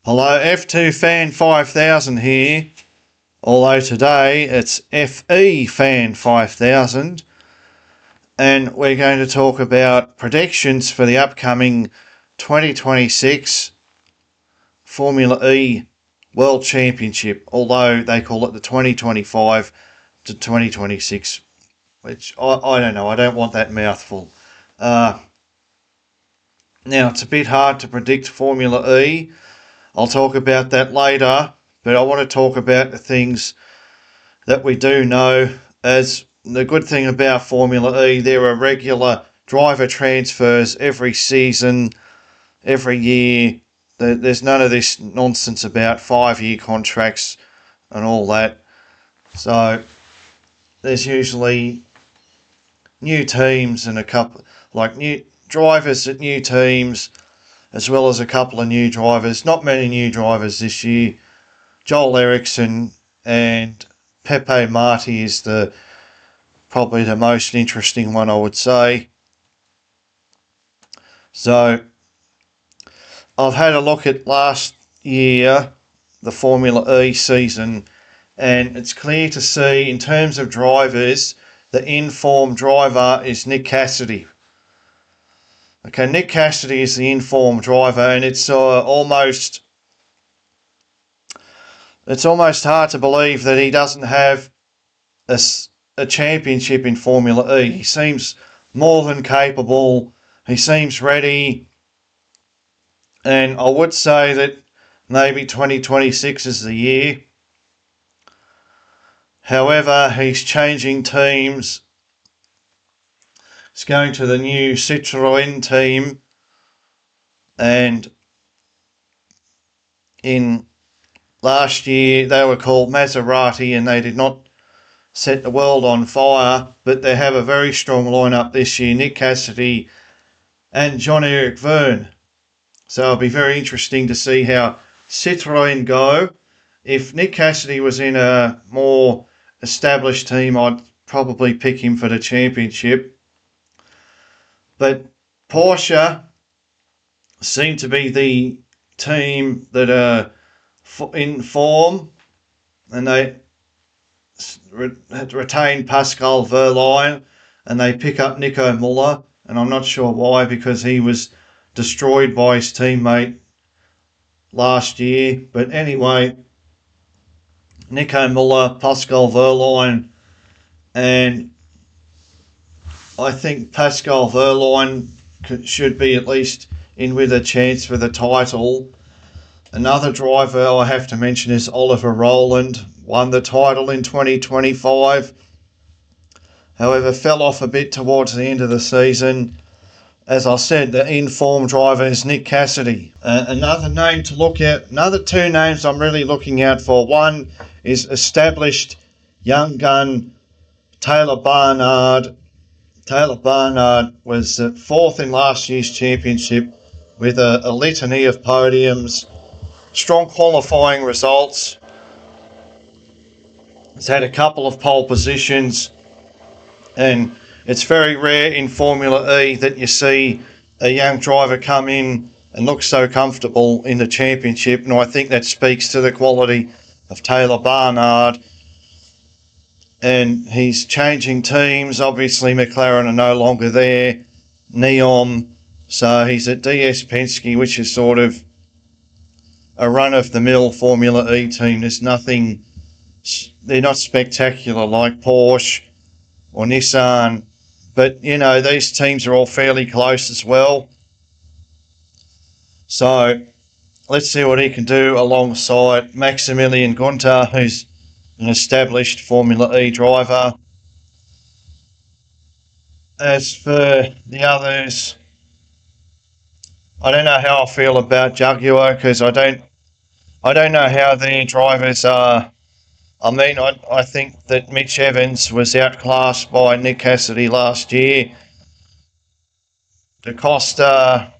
Hello, F2 Fan 5000 here, although today it's FE Fan 5000, and we're going to talk about predictions for the upcoming 2026 Formula E World Championship, although they call it the 2025 to 2026, which I don't know, I don't want that mouthful. Now, it's a bit hard to predict Formula E. I'll talk about that later, but I want to talk about the things that we do know. As the good thing about Formula E, there are regular driver transfers every season, every year. There's none of this nonsense about 5-year contracts and all that. So there's usually new teams and a couple, like new drivers at new teams, as well as a couple of new drivers. Not many new drivers this year. Joel Eriksson and Pepe Marti is probably the most interesting one, I would say. So I've had a look at last year, the Formula E season, and it's clear to see in terms of drivers, the in-form driver is Nick Cassidy. Okay, Nick Cassidy is the in-form driver, and it's almost hard to believe that he doesn't have a championship in Formula E. He seems more than capable. He seems ready, and I would say that maybe 2026 is the year. However, he's changing teams. He's going to the new Citroën team, and in last year they were called Maserati, and they did not set the world on fire, but they have a very strong lineup this year, Nick Cassidy and Eric Vergne. So it'll be very interesting to see how Citroën go. If Nick Cassidy was in a more established team, I'd probably pick him for the championship. But Porsche seem to be the team that are in form, and they retain Pascal Wehrlein, and they pick up Nico Müller, and I'm not sure why, because he was destroyed by his teammate last year. But anyway, Nico Müller, Pascal Wehrlein, and I think Pascal Wehrlein should be at least in with a chance for the title. Another driver I have to mention is Oliver Rowland, won the title in 2025. However, fell off a bit towards the end of the season. As I said, the in-form driver is Nick Cassidy. Another name to look at, another two names I'm really looking out for. One is established young gun Taylor Barnard. Taylor Barnard was fourth in last year's championship with a litany of podiums, strong qualifying results. He's had a couple of pole positions, and it's very rare in Formula E that you see a young driver come in and look so comfortable in the championship, and I think that speaks to the quality of Taylor Barnard. And he's changing teams. Obviously, McLaren are no longer there. Neom. So he's at DS Penske, which is sort of a run-of-the-mill Formula E team. There's nothing... They're not spectacular like Porsche or Nissan. But, you know, these teams are all fairly close as well. So let's see what he can do alongside Maximilian Gunter, who's an established Formula E driver. As for the others, I don't know how I feel about Jaguar, because I don't know how their drivers are. I mean, I think that Mitch Evans was outclassed by Nick Cassidy last year. Da Costa,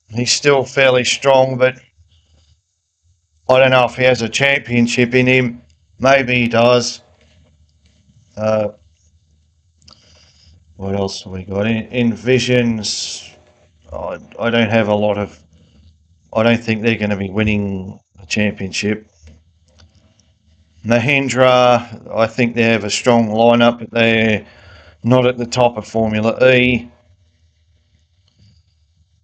he's still fairly strong, but I don't know if he has a championship in him. Maybe he does. What else have we got? In Visions, I don't have a lot of I don't think they're going to be winning the championship. Mahindra, I think they have a strong lineup, but they're not at the top of Formula E.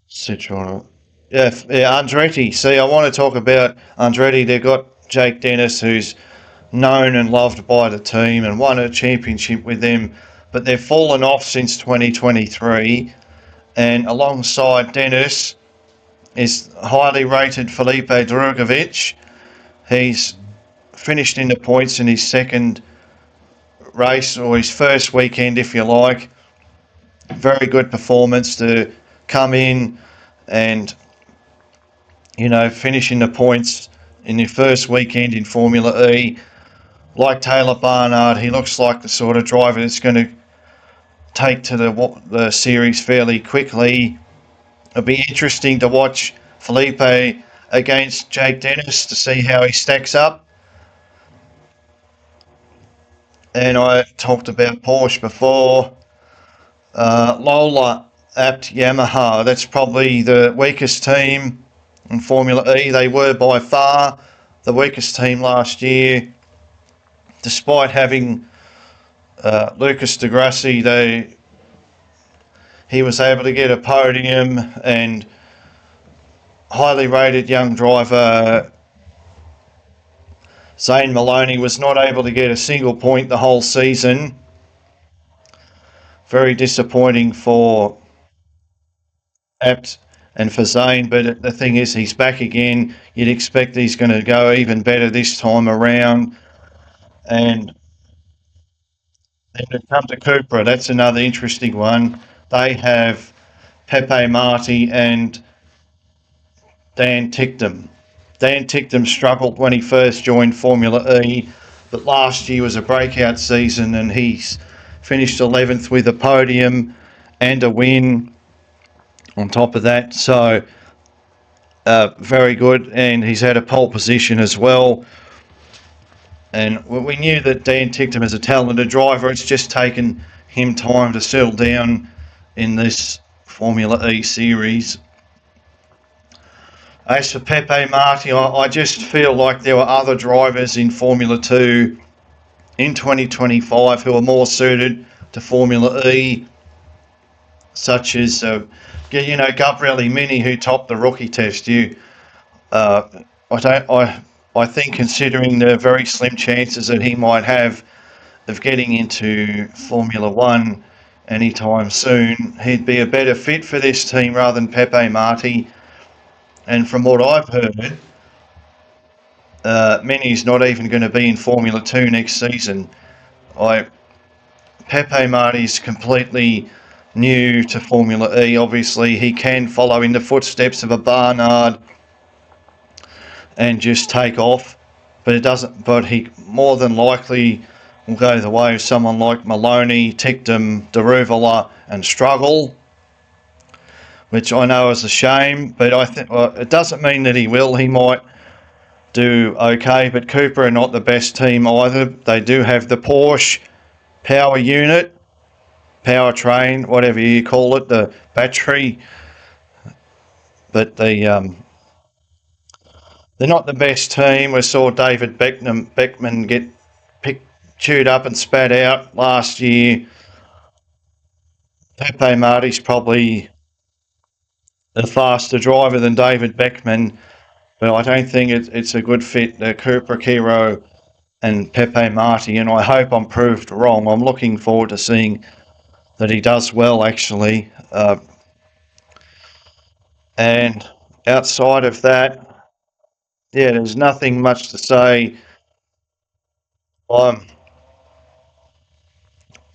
Citroen. Yeah, Andretti. See, I want to talk about Andretti. They've got Jake Dennis, who's known and loved by the team and won a championship with them, but they've fallen off since 2023. And alongside Dennis is highly rated Felipe Drugovich. He's finished in the points in his second race, or his first weekend, if you like. Very good performance to come in and, finish in the points in your first weekend in Formula E. Like Taylor Barnard, he looks like the sort of driver that's going to take to the series fairly quickly. It'll be interesting to watch Felipe against Jake Dennis to see how he stacks up. And I talked about Porsche before. Lola Apt Yamaha, that's probably the weakest team in Formula E. They were by far the weakest team last year. Despite having Lucas Di Grassi, he was able to get a podium, and highly rated young driver Zane Maloney was not able to get a single point the whole season. Very disappointing for Apt and for Zane, but the thing is, he's back again. You'd expect he's going to go even better this time around. And then it comes to Cupra. That's another interesting one. They have Pepe Marti and Dan Ticktum. Dan Ticktum struggled when he first joined Formula E, but last year was a breakout season, and he's finished 11th with a podium and a win on top of that. So very good, and he's had a pole position as well. And we knew that Dan Ticktum is a talented driver. It's just taken him time to settle down in this Formula E series. As for Pepe Marti, I just feel like there were other drivers in Formula 2 in 2025 who are more suited to Formula E, such as Gabriele Mini, who topped the rookie test. I think, considering the very slim chances that he might have of getting into Formula One anytime soon, he'd be a better fit for this team rather than Pepe Marti. And from what I've heard, Mini's not even going to be in Formula 2 next season. Pepe Marti's completely new to Formula E. Obviously, he can follow in the footsteps of a Barnard and just take off, but it doesn't. But he more than likely will go the way of someone like Maloney, Ticktum, Deruvala, and struggle, which I know is a shame. But I think it doesn't mean that he will. He might do okay, but Cooper are not the best team either. They do have the Porsche power unit, powertrain, whatever you call it, the battery, but they're not the best team. We saw David Beckman get chewed up and spat out last year. Pepe Marti's probably a faster driver than David Beckman, but I don't think it's a good fit. Cooper Kiro and Pepe Marti, and I hope I'm proved wrong. I'm looking forward to seeing that he does well, actually. And outside of that, yeah, there's nothing much to say.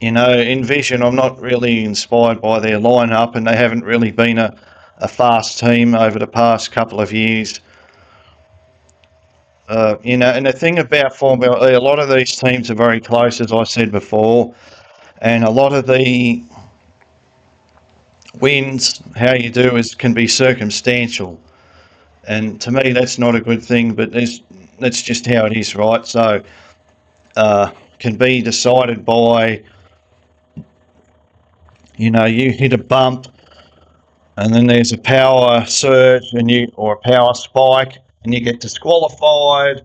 In Vision, I'm not really inspired by their lineup, and they haven't really been a fast team over the past couple of years. And the thing about Formula E, a lot of these teams are very close, as I said before, and a lot of the wins, how you do, can be circumstantial. And to me, that's not a good thing, but that's just how it is, right? So, can be decided by, you hit a bump and then there's a power surge or a power spike, and you get disqualified,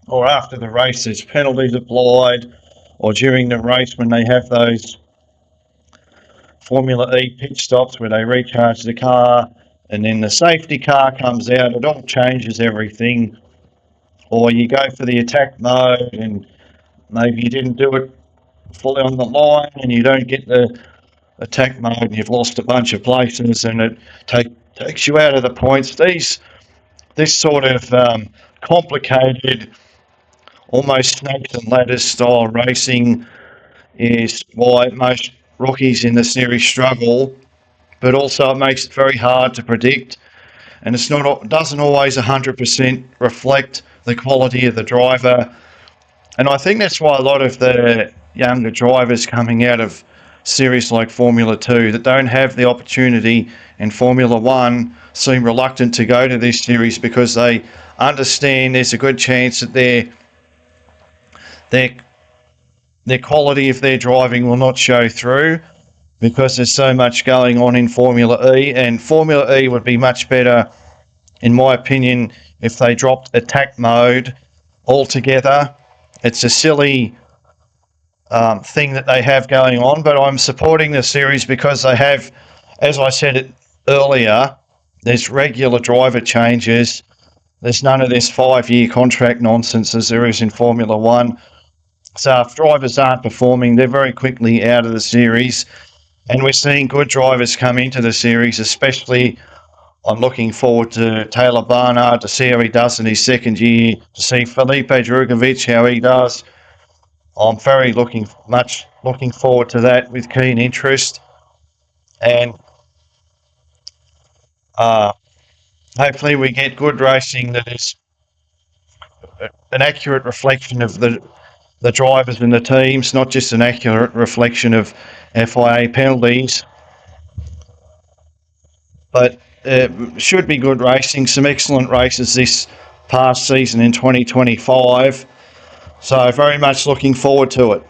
or after the race there's penalties applied, or during the race when they have those Formula E pit stops where they recharge the car and then the safety car comes out. It all changes everything. Or you go for the attack mode and maybe you didn't do it fully on the line and you don't get the attack mode and you've lost a bunch of places and it takes you out of the points. This sort of complicated, almost snakes and ladders style racing is why most rookies in the series struggle, but also it makes it very hard to predict, and doesn't always 100% reflect the quality of the driver. And I think that's why a lot of the younger drivers coming out of series like Formula 2 that don't have the opportunity in Formula 1 seem reluctant to go to this series, because they understand there's a good chance that their quality of their driving will not show through, because there's so much going on in Formula E, and Formula E would be much better, in my opinion, if they dropped attack mode altogether. It's a silly thing that they have going on, but I'm supporting the series because they have, as I said it earlier, there's regular driver changes. There's none of this 5-year contract nonsense as there is in Formula 1. So if drivers aren't performing, they're very quickly out of the series. And we're seeing good drivers come into the series, especially I'm looking forward to Taylor Barnard, to see how he does in his second year, to see Felipe Drugovich, how he does. I'm very looking forward to that with keen interest. And hopefully we get good racing that is an accurate reflection of the drivers and the teams, not just an accurate reflection of FIA penalties. But it should be good racing, some excellent races this past season in 2025. So very much looking forward to it.